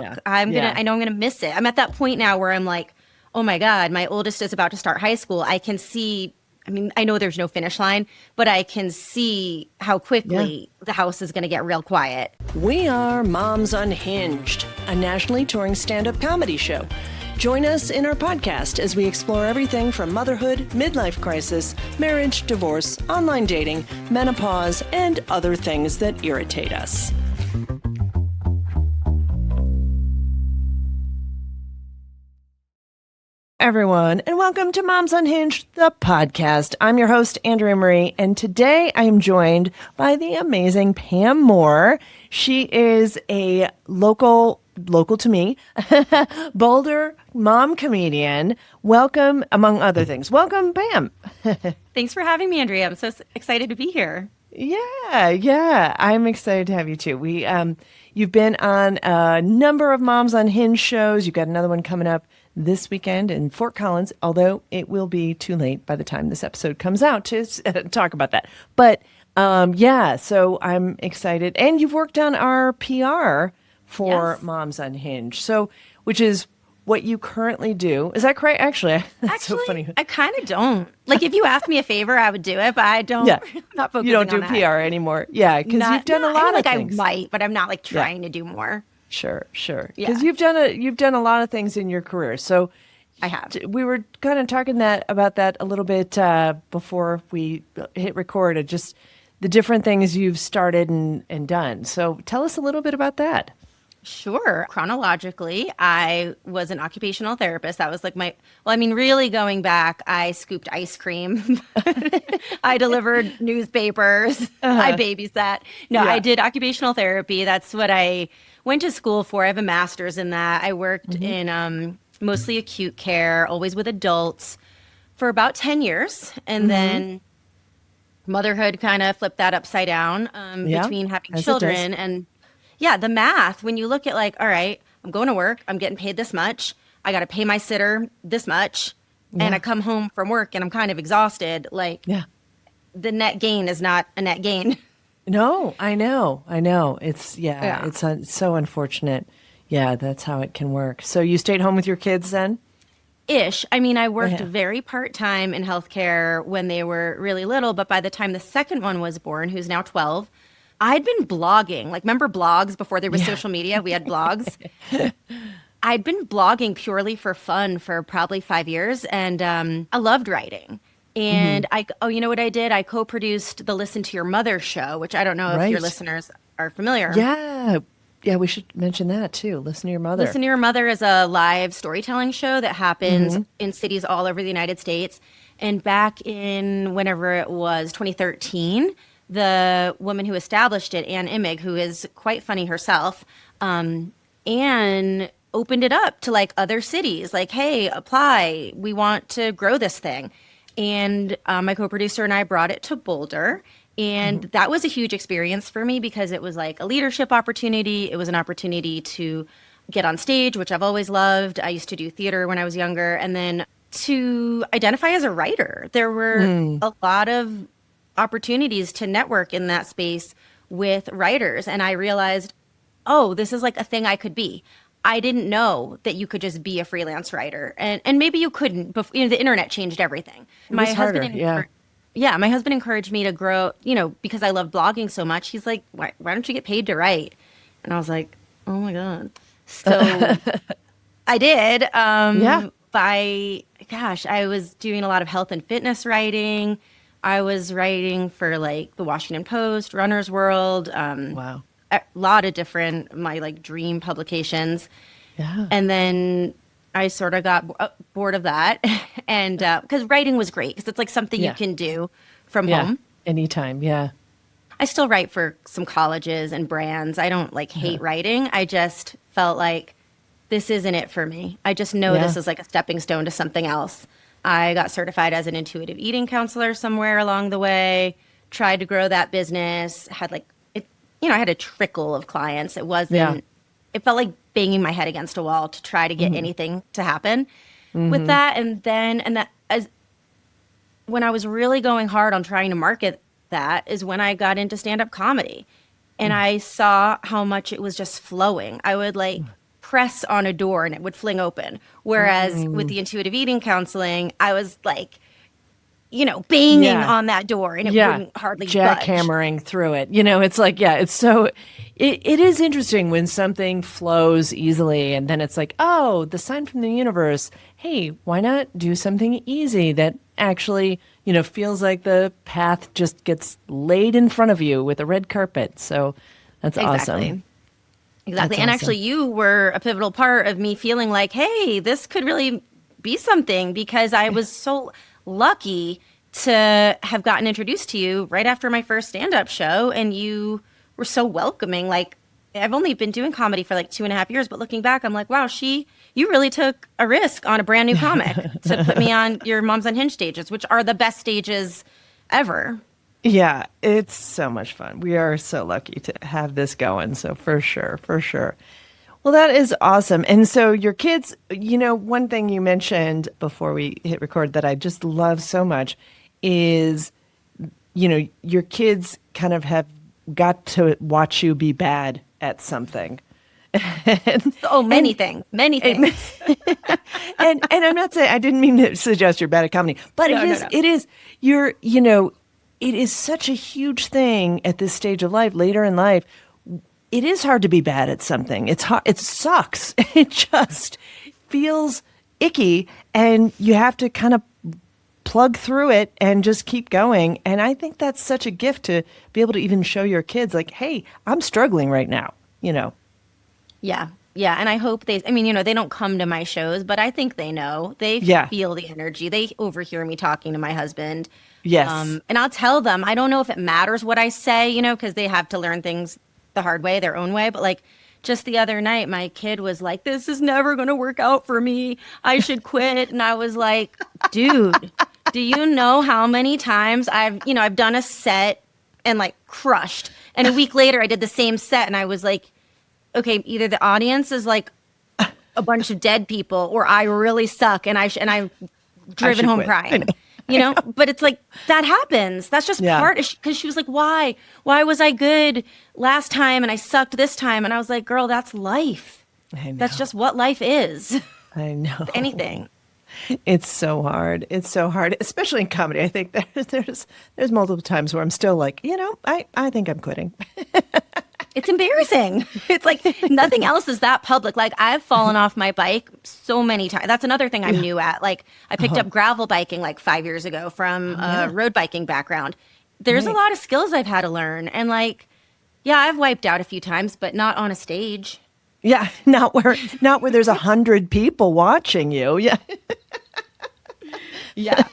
Yeah. I know I'm gonna miss it. I'm at that point now where I'm like, oh my God, my oldest is about to start high school. I can see, I mean, I know there's no finish line, but I can see how quickly the house is gonna get real quiet. We are Moms Unhinged, a nationally touring stand-up comedy show. Join us in our podcast as we explore everything from motherhood, midlife crisis, marriage, divorce, online dating, menopause, and other things that irritate us. Everyone, and welcome to Moms Unhinged, the podcast. I'm your host, Andrea Marie, and today I am joined by the amazing Pam Moore. She is a local to me, Boulder mom comedian. Welcome, among other things. Welcome, Pam. Thanks for having me, Andrea. I'm so excited to be here. Yeah. I'm excited to have you too. You've been on a number of Moms Unhinged shows. You've got another one coming up this weekend in Fort Collins, although it will be too late by the time this episode comes out to talk about that. But so I'm excited. And you've worked on our PR for Moms Unhinged, which is what you currently do. Is that correct? Actually, that's so funny. I kind of don't. Like, if you asked me a favor, I would do it, but I don't. Yeah. Not focusing you don't do on PR anymore. Yeah, because you've done a lot of things. I might, but I'm not like trying to do more. Sure. Because you've done a lot of things in your career. So I have. We were kind of talking about that a little bit before we hit record. Just the different things you've started and done. So tell us a little bit about that. Sure. Chronologically, I was an occupational therapist. That was like really going back, I scooped ice cream. I delivered newspapers. I babysat. No, I did occupational therapy. That's what I went to school for. I have a master's in that. I worked in mostly acute care, always with adults, for about 10 years. And then motherhood kind of flipped that upside down between having children and the math, when you look at like, all right, I'm going to work, I'm getting paid this much, I got to pay my sitter this much, and I come home from work and I'm kind of exhausted. Like, the net gain is not a net gain. No, I know. It's, it's so unfortunate. Yeah, that's how it can work. So you stayed home with your kids then? Ish. I mean, I worked very part-time in healthcare when they were really little, but by the time the second one was born, who's now 12, I'd been blogging. Like, remember blogs before there was social media? We had blogs. I'd been blogging purely for fun for probably 5 years, and I loved writing. And you know what I did? I co-produced the Listen to Your Mother show, which I don't know if your listeners are familiar. Yeah, we should mention that too. Listen to Your Mother. Listen to Your Mother is a live storytelling show that happens in cities all over the United States. And back in whenever it was, 2013, the woman who established it, Ann Imig, who is quite funny herself, Anne opened it up to like other cities, like, hey, apply. We want to grow this thing. And my co-producer and I brought it to Boulder. And that was a huge experience for me because it was like a leadership opportunity. It was an opportunity to get on stage, which I've always loved. I used to do theater when I was younger. And then to identify as a writer. There were a lot of opportunities to network in that space with writers. And I realized, oh, this is like a thing I could be. I didn't know that you could just be a freelance writer. And maybe you couldn't, but the internet changed everything. My husband encouraged me to grow, because I love blogging so much. He's like, why don't you get paid to write? And I was like, oh my God. So I did. I was doing a lot of health and fitness writing. I was writing for like the Washington Post, Runner's World, a lot of different, my like dream publications. Yeah. And then I sort of got bored of that. And because writing was great, because it's like something you can do from home. Anytime. Yeah. I still write for some colleges and brands. I don't like hate writing. I just felt like this isn't it for me. I just know this is like a stepping stone to something else. I got certified as an intuitive eating counselor somewhere along the way, tried to grow that business, had like, I had a trickle of clients. It wasn't, it felt like banging my head against a wall to try to get anything to happen with that. And that as when I was really going hard on trying to market that is when I got into stand-up comedy. And I saw how much it was just flowing. I would like press on a door and it would fling open. Whereas with the intuitive eating counseling, I was like, banging on that door and it wouldn't hardly budge. Jackhammering through it. It's like, it's so, it is interesting when something flows easily and then it's like, oh, the sign from the universe, hey, why not do something easy that actually, feels like the path just gets laid in front of you with a red carpet. So that's awesome. Exactly. That's and awesome. actually you were a pivotal part of me feeling like, hey, this could really be something, because I was so lucky to have gotten introduced to you right after my first stand-up show, and you were so welcoming. Like, I've only been doing comedy for like 2.5 years, but looking back, I'm like, wow, you really took a risk on a brand new comic to put me on your Moms Unhinged stages, which are the best stages ever. Yeah, it's so much fun. We are so lucky to have this going. So for sure. Well, that is awesome. And so your kids, one thing you mentioned before we hit record that I just love so much is, your kids kind of have got to watch you be bad at something. Many things. And I'm not saying, I didn't mean to suggest you're bad at comedy, but it is, it is such a huge thing at this stage of life, later in life. It is hard to be bad at something. It's hard. It sucks. It just feels icky, and you have to kind of plug through it and just keep going. And I think that's such a gift to be able to even show your kids, like, hey, I'm struggling right now, Yeah. And I hope they don't come to my shows, but I think they know. They feel the energy. They overhear me talking to my husband. Yes. And I'll tell them, I don't know if it matters what I say, because they have to learn things the hard way, their own way. But like just the other night, my kid was like, this is never going to work out for me. I should quit. And I was like, dude, do you know how many times I've done a set and like crushed. And a week later I did the same set and I was like, okay, either the audience is like a bunch of dead people or I really suck and I'm driven home crying. But it's like, that happens. That's just part, because she was like, why was I good last time and I sucked this time? And I was like, girl, that's life. I know. That's just what life is. I know. Anything. It's so hard. It's so hard, especially in comedy. I think there's multiple times where I'm still like, I think I'm quitting. It's embarrassing. It's like nothing else is that public. Like I've fallen off my bike so many times. That's another thing I'm new at. Like I picked up gravel biking like 5 years ago from a road biking background. There's a lot of skills I've had to learn. And like, I've wiped out a few times, but not on a stage. Yeah, not where there's 100 people watching you. Yeah. Yeah.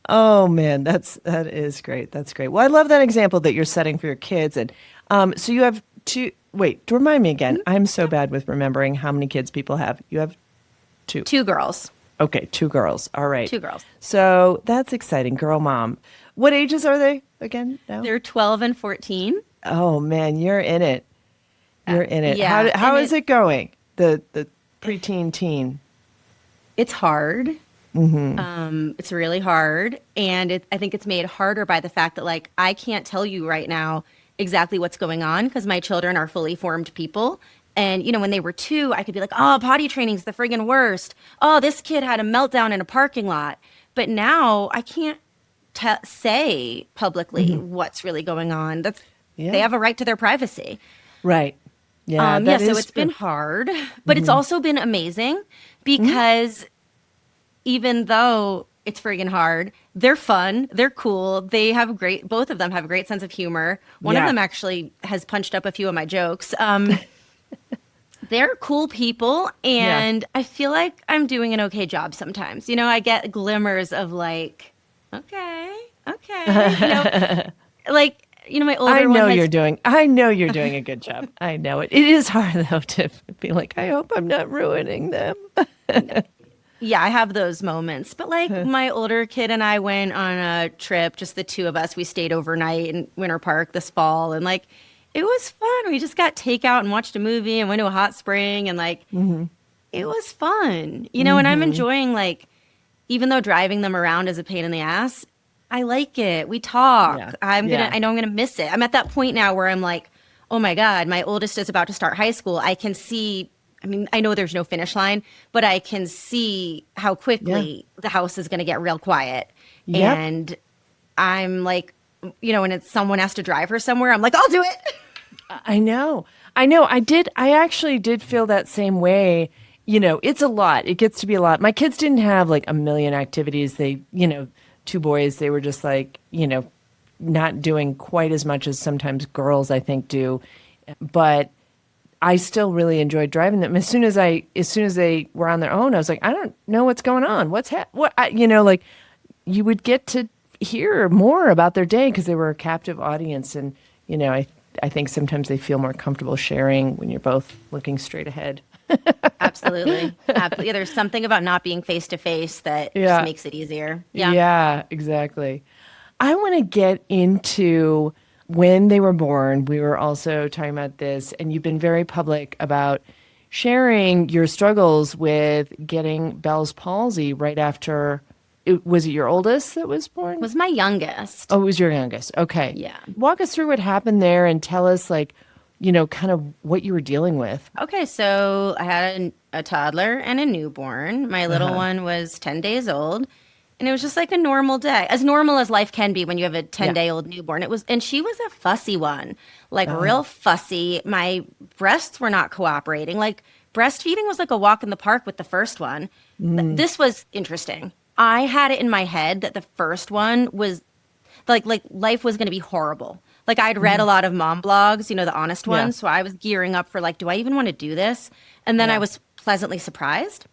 Oh man, that is great. That's great. Well, I love that example that you're setting for your kids. And so you have two. Wait, remind me again. I'm so bad with remembering how many kids people have. You have two. 2 girls. Okay, 2 girls. All right. 2 girls. So that's exciting. Girl mom. What ages are they again now? They're 12 and 14. Oh man, you're in it. You're in it. Yeah, How is it going? The preteen teen. It's hard. Mm-hmm. It's really hard. And I think it's made harder by the fact that like, I can't tell you right now exactly what's going on because my children are fully formed people. And, when they were 2, I could be like, oh, potty training's the friggin' worst. Oh, this kid had a meltdown in a parking lot. But now I can't say publicly what's really going on. They have a right to their privacy. Right. Yeah. So it's been hard, but it's also been amazing because even though it's friggin' hard, they're fun, they're cool, both of them have a great sense of humor. One of them actually has punched up a few of my jokes. They're cool people, and I feel like I'm doing an okay job sometimes. I get glimmers of like, okay. Like, my older I know one you're doing a good job. I know it. It is hard though to be like, I hope I'm not ruining them. Yeah, I have those moments. But like my older kid and I went on a trip, just the 2 of us. We stayed overnight in Winter Park this fall, and like it was fun. We just got takeout and watched a movie and went to a hot spring, and like it was fun. And I'm enjoying, like, even though driving them around is a pain in the ass, I like it. We talk. Yeah. I know I'm gonna miss it. I'm at that point now where I'm like, oh my God, my oldest is about to start high school. I can see, I mean, I know there's no finish line, but I can see how quickly the house is going to get real quiet. Yep. And I'm like, when it's someone has to drive her somewhere, I'm like, I'll do it. I know. I actually did feel that same way. It's a lot. It gets to be a lot. My kids didn't have like a million activities. They, two boys, they were just like, not doing quite as much as sometimes girls, I think, do. But I still really enjoyed driving them. As soon as they were on their own, I was like, I don't know what's going on. Like you would get to hear more about their day because they were a captive audience. And, I think sometimes they feel more comfortable sharing when you're both looking straight ahead. Absolutely. Absolutely. There's something about not being face to face that just makes it easier. Yeah. Yeah, exactly. I want to get into when they were born. We were also talking about this, and you've been very public about sharing your struggles with getting Bell's palsy right after. Was it your oldest that was born? It was my youngest. Oh, it was your youngest. Okay. Yeah. Walk us through what happened there and tell us, kind of what you were dealing with. Okay, so I had a toddler and a newborn. My little one was 10 days old, and it was just like a normal day, as normal as life can be when you have a 10-day-old newborn. And she was a fussy one, like real fussy. My breasts were not cooperating. Like breastfeeding was like a walk in the park with the first one. This was interesting. I had it in my head that the first one was like life was going to be horrible. Like I'd read a lot of mom blogs, the honest ones. So I was gearing up for like, do I even want to do this? And then I was pleasantly surprised.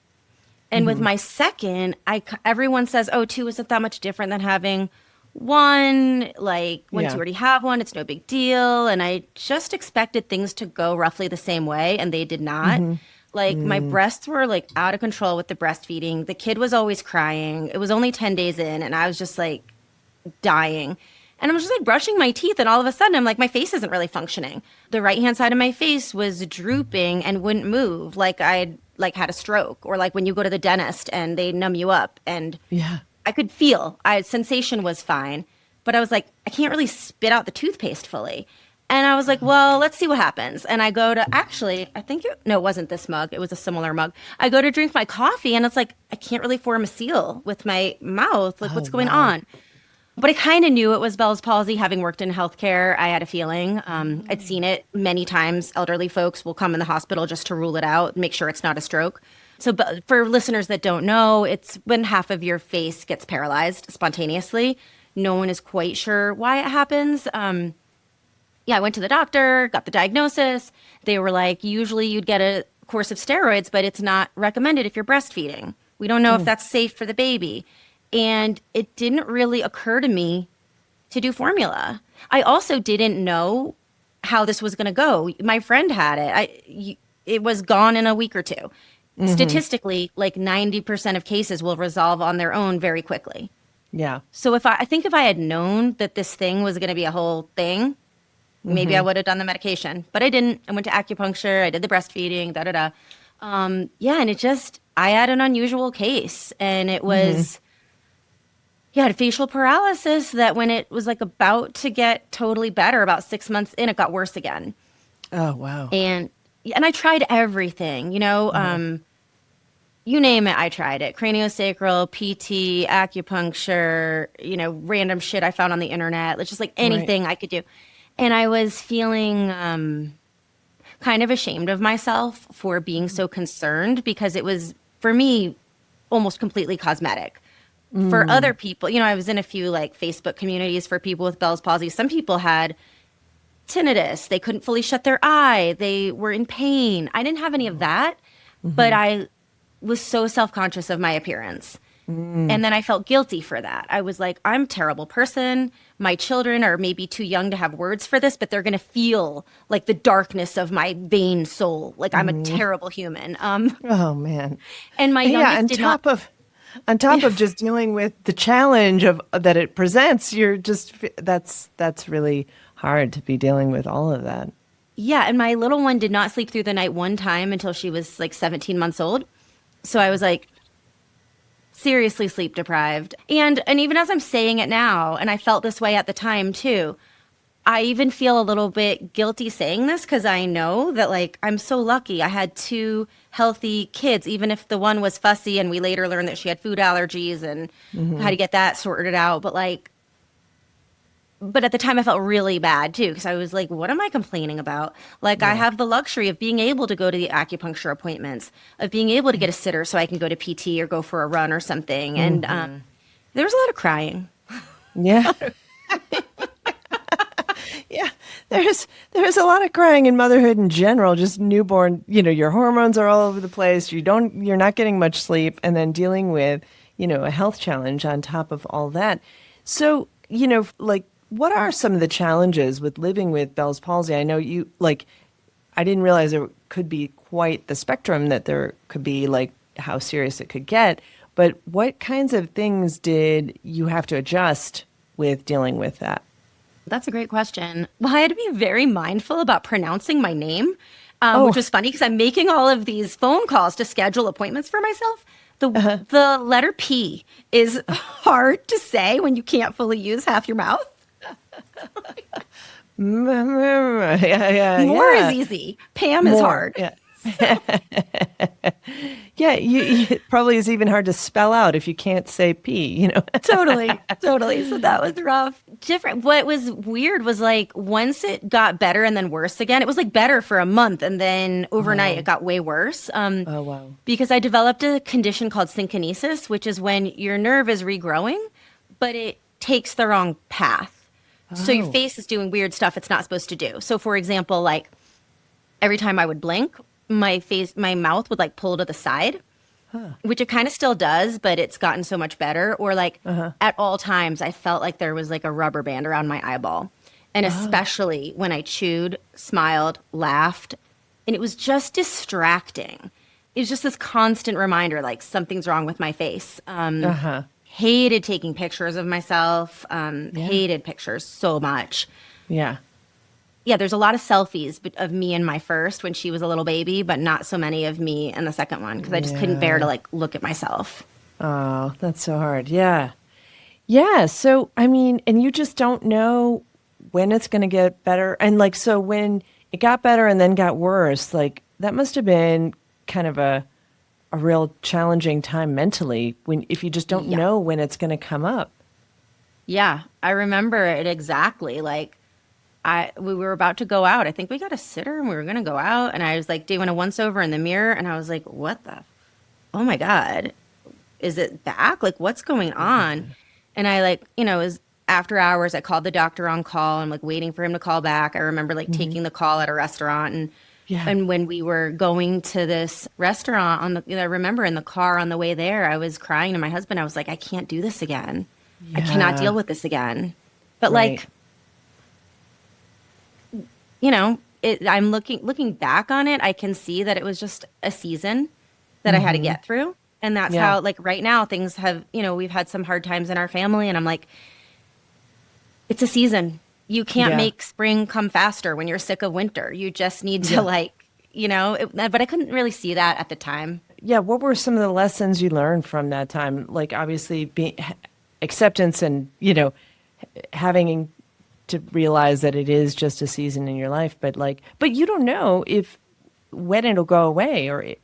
And with my second, everyone says, oh, two isn't that much different than having one. Like once you already have one, it's no big deal. And I just expected things to go roughly the same way. And they did not. Like my breasts were like out of control with the breastfeeding. The kid was always crying. It was only 10 days in and I was just like dying. And I was just like brushing my teeth and all of a sudden I'm like, my face isn't really functioning. The right-hand side of my face was drooping and wouldn't move like I'd like had a stroke or like when you go to the dentist and they numb you up. And I could feel, sensation was fine, but I was like, I can't really spit out the toothpaste fully. And I was like, well, let's see what happens. And I go to it wasn't this mug. It was a similar mug. I go to drink my coffee and it's like, I can't really form a seal with my mouth. Like what's going on? But I kind of knew it was Bell's palsy. Having worked in healthcare, I had a feeling. I'd seen it many times. Elderly folks will come in the hospital just to rule it out, make sure it's not a stroke. So but for listeners that don't know, it's when half of your face gets paralyzed spontaneously. No one is quite sure why it happens. I went to the doctor, got the diagnosis. They were like, usually you'd get a course of steroids, but it's not recommended if you're breastfeeding. We don't know if that's safe for the baby. And it didn't really occur to me to do formula. I also didn't know how this was going to go. My friend had it. It was gone in a week or two. Statistically, like 90% of cases will resolve on their own very quickly. Yeah. So I think if I had known that this thing was going to be a whole thing, maybe I would have done the medication. But I didn't. I went to acupuncture. I did the breastfeeding, and I had an unusual case. And it was... I had facial paralysis that when it was like about to get totally better, about 6 months in, it got worse again. Oh, wow. And I tried everything, you name it, I tried it. Craniosacral, PT, acupuncture, random shit I found on the internet. It's just like anything I could do. And I was feeling kind of ashamed of myself for being so concerned because it was, for me, almost completely cosmetic. For other people, I was in a few like Facebook communities for people with Bell's palsy. Some people had tinnitus. They couldn't fully shut their eye. They were in pain. I didn't have any of that, but I was so self-conscious of my appearance. And then I felt guilty for that. I was like, I'm a terrible person. My children are maybe too young to have words for this, but they're going to feel like the darkness of my vain soul. Like I'm a terrible human. Oh, man. And my youngest on top of just dealing with the challenge of that it presents, that's really hard to be dealing with all of that. Yeah, and my little one did not sleep through the night one time until she was like 17 months old. So I was like seriously sleep deprived. And even as I'm saying it now, and I felt this way at the time too, I even feel a little bit guilty saying this because I know that, like, I'm so lucky. I had two healthy kids, even if the one was fussy and we later learned that she had food allergies and had to get that sorted out. But at the time I felt really bad too because I was like, what am I complaining about? Like, I have the luxury of being able to go to the acupuncture appointments, of being able to get a sitter so I can go to PT or go for a run or something. And there was a lot of crying. Yeah. Yeah, there's a lot of crying in motherhood in general, just newborn, your hormones are all over the place. You're not getting much sleep and then dealing with, a health challenge on top of all that. So, like, what are some of the challenges with living with Bell's palsy? I know I didn't realize there could be quite the spectrum that there could be, like how serious it could get, but what kinds of things did you have to adjust with dealing with that? That's a great question. Well, I had to be very mindful about pronouncing my name, which was funny because I'm making all of these phone calls to schedule appointments for myself. The letter P is hard to say when you can't fully use half your mouth. More is easy. Pam is hard. Yeah. Yeah, it probably is even hard to spell out if you can't say P, Totally. So that was rough. Different. What was weird was, like, once it got better and then worse again, it was like better for a month and then overnight it got way worse. Oh, wow. Because I developed a condition called synkinesis, which is when your nerve is regrowing, but it takes the wrong path. So your face is doing weird stuff it's not supposed to do. So, for example, like, every time I would blink, my mouth would, like, pull to the side, which it kind of still does, but it's gotten so much better. Or, like, at all times, I felt like there was, like, a rubber band around my eyeball. And especially when I chewed, smiled, laughed, and it was just distracting. It was just this constant reminder, like, something's wrong with my face. Hated taking pictures of myself, hated pictures so much. Yeah. Yeah, there's a lot of selfies of me and my first when she was a little baby, but not so many of me and the second one because I just couldn't bear to, like, look at myself. Oh, that's so hard. Yeah. Yeah. So, I mean, and you just don't know when it's going to get better. And, like, so when it got better and then got worse, like, that must have been kind of a real challenging time mentally if you just don't know when it's going to come up. Yeah, I remember it exactly. Like, we were about to go out. I think we got a sitter and we were going to go out. And I was, like, doing a once over in the mirror. And I was like, oh my God, is it back? Like, what's going on? And I, like, it was after hours. I called the doctor on call. I'm, like, waiting for him to call back. I remember, like, taking the call at a restaurant. And when we were going to this restaurant I remember in the car on the way there, I was crying to my husband. I was like, I can't do this again. I cannot deal with this again. But like, I'm looking back on it, I can see that it was just a season that I had to get through. And that's how, like, right now things have, we've had some hard times in our family and I'm like, it's a season. You can't make spring come faster when you're sick of winter. You just need to but I couldn't really see that at the time. Yeah. What were some of the lessons you learned from that time? Like, obviously acceptance and, having to realize that it is just a season in your life, but you don't know when it'll go away or,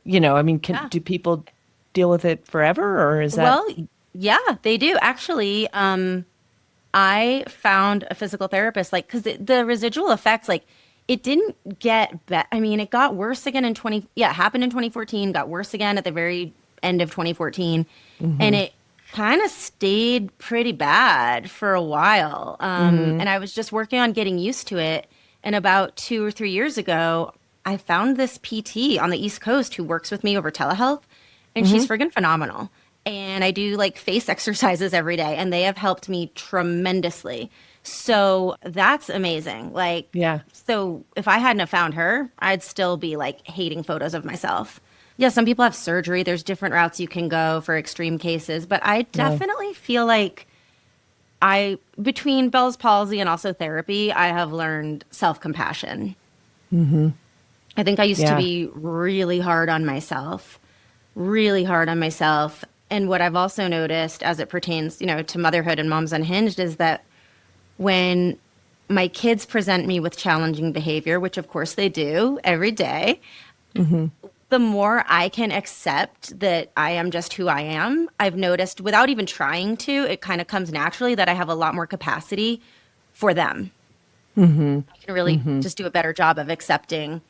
do people deal with it forever or is that? Well, yeah, they do. Actually, I found a physical therapist, like, because the residual effects, like, it didn't get better. I mean, it got worse again it happened in 2014, got worse again at the very end of 2014. And it kind of stayed pretty bad for a while. And I was just working on getting used to it. And about 2 or 3 years ago, I found this PT on the East Coast who works with me over telehealth. And she's friggin' phenomenal. And I do, like, face exercises every day, and they have helped me tremendously. So that's amazing. Like, so if I hadn't have found her, I'd still be, like, hating photos of myself. Yeah, some people have surgery. There's different routes you can go for extreme cases. But I definitely feel like between Bell's palsy and also therapy, I have learned self-compassion. I think I used to be really hard on myself. And what I've also noticed as it pertains, to motherhood and Moms Unhinged is that when my kids present me with challenging behavior, which of course they do every day, the more I can accept that I am just who I am, I've noticed without even trying to, it kind of comes naturally that I have a lot more capacity for them. I can really just do a better job of accepting,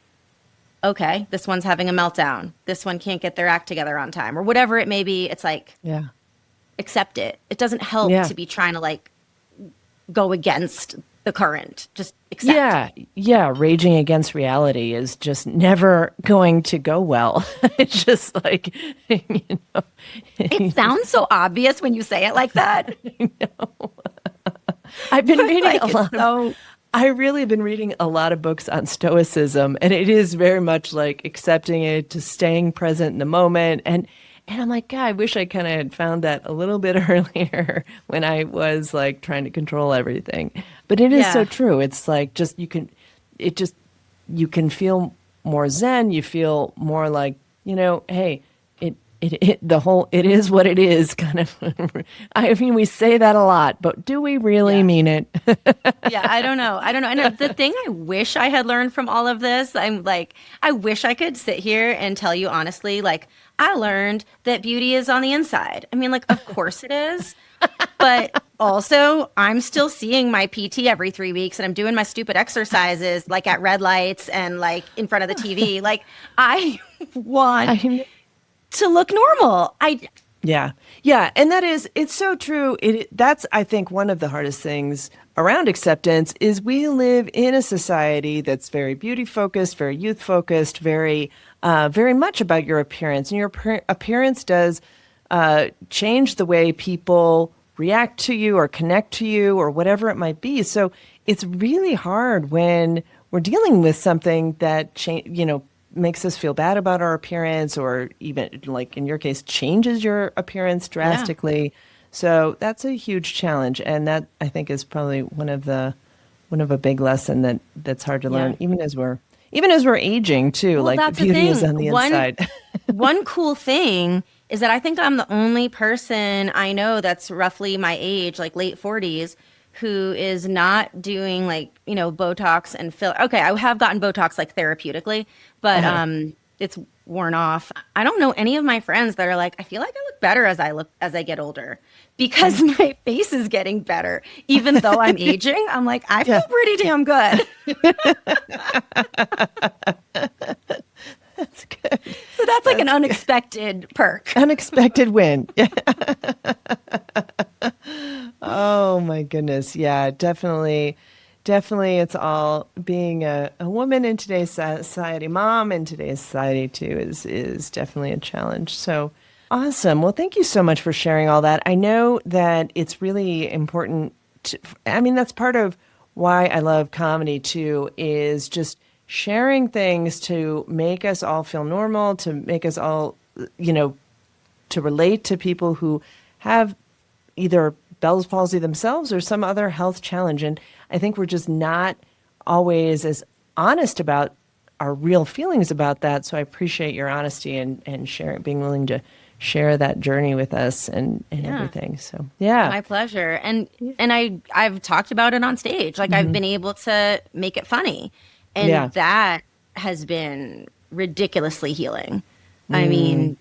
okay, this one's having a meltdown. This one can't get their act together on time or whatever it may be. It's like, Yeah. accept it. It doesn't help Yeah. to be trying to like go against the current. Just accept. Yeah. Yeah. Raging against reality is just never going to go well. It's just like, It sounds so obvious when you say it like that. I've been reading Like, a it's lot of, I really have been reading a lot of books on stoicism, and it is very much like accepting it, to staying present in the moment. And I'm like, God, I wish I kind of had found that a little bit earlier when I was like trying to control everything. But it is so Yeah. true. It's like just you can feel more zen. You feel more like, hey, it is what it is kind of. I mean, we say that a lot, but do we really Yeah. mean it? Yeah, I don't know. And the thing I wish I had learned from all of this, I'm like, I wish I could sit here and tell you honestly, like, I learned that beauty is on the inside. I mean, like, of course it is. But also, I'm still seeing my PT every 3 weeks and I'm doing my stupid exercises like at red lights and like in front of the TV. Like, I want I to look normal. Yeah. Yeah. And it's so true. That's, I think, one of the hardest things around acceptance is we live in a society that's very beauty focused, very youth focused, very much about your appearance. And your appearance does change the way people react to you or connect to you or whatever it might be. So it's really hard when we're dealing with something that makes us feel bad about our appearance, or even like in your case, changes your appearance drastically. So that's a huge challenge. And that, I think, is probably one of a big lesson that's hard to learn, even as we're aging too. Well, Like that's the beauty is thing. on the inside. One cool thing is that I think I'm the only person I know that's roughly my age, like late 40s, who is not doing like, Botox and fill. Okay, I have gotten Botox like therapeutically, but it's worn off. I don't know any of my friends that are like, I feel like I look better as I get older because my face is getting better. Even though I'm aging, I'm like, I feel pretty damn good. That's good. So that's like an unexpected perk. Unexpected win. Oh my goodness. Yeah, definitely. Definitely. It's all being a woman in today's society, mom in today's society too, is definitely a challenge. So awesome. Well, thank you so much for sharing all that. I know that it's really important that's part of why I love comedy too, is just sharing things to make us all feel normal, to make us all, to relate to people who have either Bell's palsy themselves or some other health challenge. And I think we're just not always as honest about our real feelings about that. So I appreciate your honesty and being willing to share that journey with us and everything. So yeah. My pleasure. And I've talked about it on stage. Like I've been able to make it funny. And that has been ridiculously healing. I mean,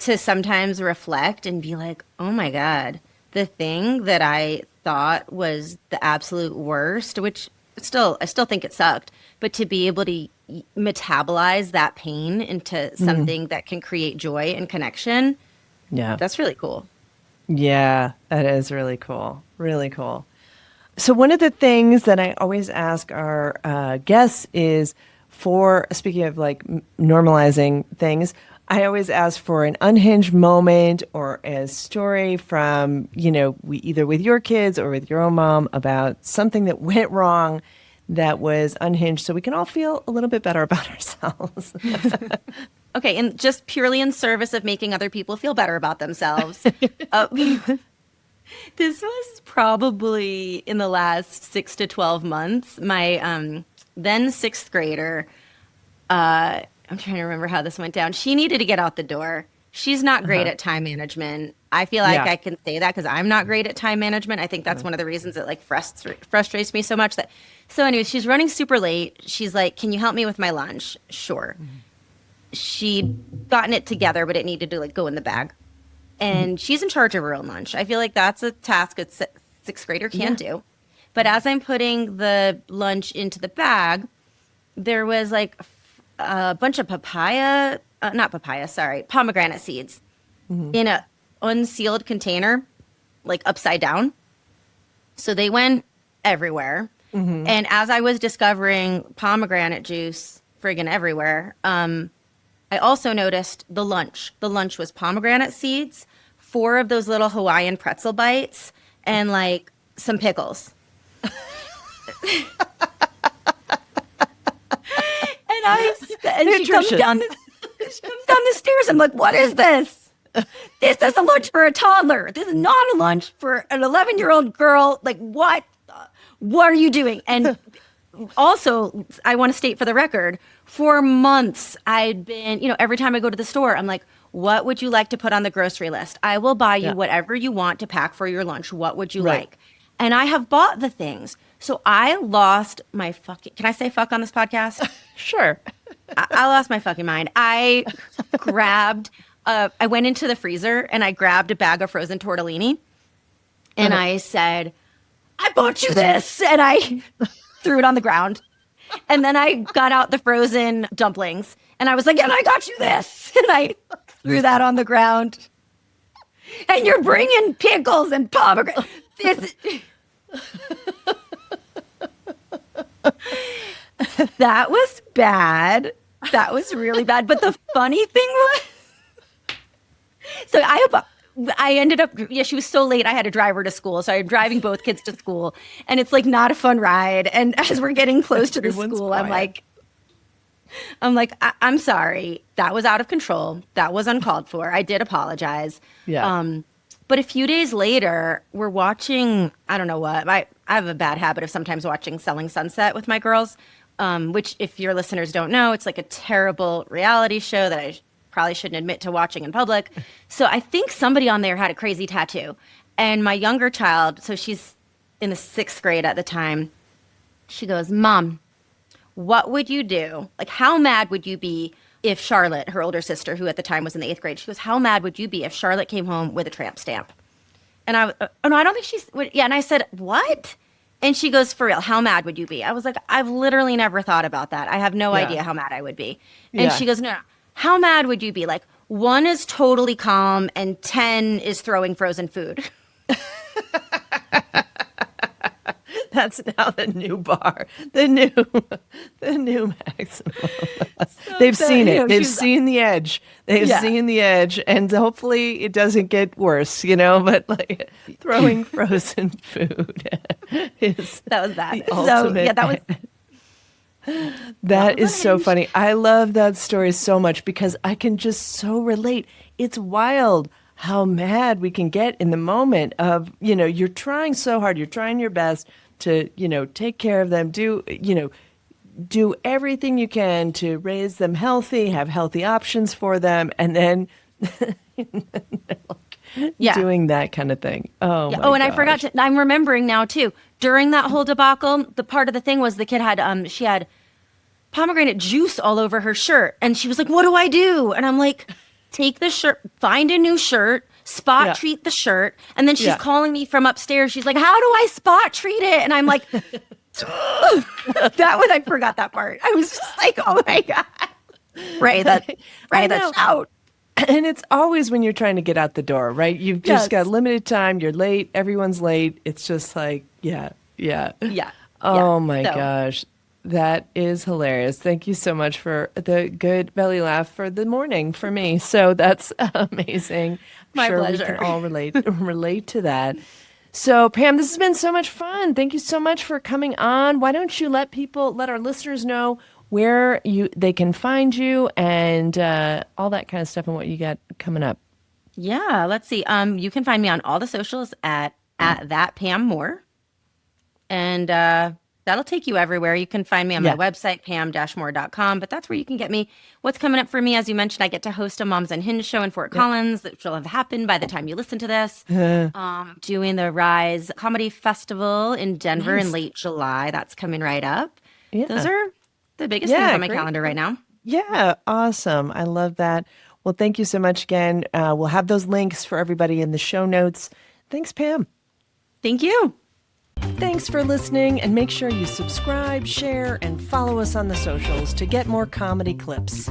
to sometimes reflect and be like, oh my God, the thing that I thought was the absolute worst, which I still think it sucked, but to be able to metabolize that pain into something that can create joy and connection, that's really cool. Yeah, that is really cool. Really cool. So one of the things that I always ask our guests is, speaking of like normalizing things, I always ask for an unhinged moment or a story from, either with your kids or with your own mom about something that went wrong that was unhinged, so we can all feel a little bit better about ourselves. Okay, and just purely in service of making other people feel better about themselves. This was probably in the last 6 to 12 months. My then sixth grader, I'm trying to remember how this went down. She needed to get out the door. She's not great at time management. I feel like Yeah. I can say that because I'm not great at time management. I think that's one of the reasons it like frustrates me so much. So anyways, she's running super late. She's like, "Can you help me with my lunch?" Sure. She'd gotten it together, but it needed to like go in the bag. And she's in charge of her own lunch. I feel like that's a task a sixth grader can do. But as I'm putting the lunch into the bag, there was like a bunch of pomegranate seeds in a unsealed container, like upside down. So they went everywhere. And as I was discovering pomegranate juice friggin' everywhere, I also noticed the lunch. The lunch was pomegranate seeds, 4 of those little Hawaiian pretzel bites, and like some pickles. And she comes down the stairs. I'm like, "What is this? This is a lunch for a toddler. This is not a lunch for an 11-year-old girl. Like, what are you doing?" And also, I want to state for the record, for months, I'd been, every time I go to the store, I'm like, "What would you like to put on the grocery list? I will buy you whatever you want to pack for your lunch. What would you like?" And I have bought the things. So I lost my can I say fuck on this podcast? Sure. I lost my fucking mind. I grabbed, I went into the freezer and I grabbed a bag of frozen tortellini and I said, "I bought you this." And I threw it on the ground. And then I got out the frozen dumplings and I was like, "And I got you this." And I threw that on the ground. "And you're bringing pickles and pomegranate." That was bad. That was really bad. But the funny thing was, so I ended up, she was so late, I had to drive her to school. So I'm driving both kids to school. And it's like not a fun ride. And as we're getting close to the school, quiet. I'm sorry. That was out of control. That was uncalled for. I did apologize. Yeah. But a few days later, we're watching, I don't know what, I have a bad habit of sometimes watching Selling Sunset with my girls, which if your listeners don't know, it's like a terrible reality show that I probably shouldn't admit to watching in public. So I think somebody on there had a crazy tattoo. And my younger child, so she's in the 6th grade at the time, she goes, "Mom, what would you do? Like, how mad would you be if Charlotte," her older sister, who at the time was in the 8th grade, she goes, "How mad would you be if Charlotte came home with a tramp stamp?" And I don't think she's, yeah. And I said, "What?" And she goes, "For real, how mad would you be?" I was like, "I've literally never thought about that. I have no idea how mad I would be." And she goes, "No, how mad would you be? Like, 1 is totally calm and 10 is throwing frozen food." That's now the new bar, the new maximum. They've seen it. They've seen the edge. They've seen the edge, and hopefully it doesn't get worse. But like throwing frozen food is That was bad. the ultimate. So, that was. That is so funny. I love that story so much because I can just so relate. It's wild how mad we can get in the moment of, you're trying so hard, you're trying your best to, take care of them, do everything you can to raise them healthy, have healthy options for them, and then doing that kind of thing. Oh, my and gosh. I forgot to, I'm remembering now too, during that whole debacle, the part of the thing was the kid had, she had pomegranate juice all over her shirt. And she was like, "What do I do?" And I'm like, "Take the shirt, find a new shirt, spot treat the shirt." And then she's calling me from upstairs. She's like, "How do I spot treat it?" And I'm like, I forgot that part. I was just like, "Oh my God." That's out. And it's always when you're trying to get out the door, right? You've just got limited time. You're late. Everyone's late. It's just like, yeah. Oh my gosh. That is hilarious. Thank you so much for the good belly laugh for the morning for me. So that's amazing. My sure pleasure. We can all relate to that. So Pam, this has been so much fun. Thank you so much for coming on. Why don't you let our listeners know where they can find you and all that kind of stuff and what you got coming up. Yeah, let's see. You can find me on all the socials at that Pam Moore. And that's That'll take you everywhere. You can find me on my website, pam-moore.com, but that's where you can get me. What's coming up for me, as you mentioned, I get to host a Moms Unhinged show in Fort Collins that will have happened by the time you listen to this. Doing the Rise Comedy Festival in Denver in late July. That's coming right up. Yeah. Those are the biggest things on my calendar right now. Yeah, awesome. I love that. Well, thank you so much again. We'll have those links for everybody in the show notes. Thanks, Pam. Thank you. Thanks for listening, and make sure you subscribe, share, and follow us on the socials to get more comedy clips.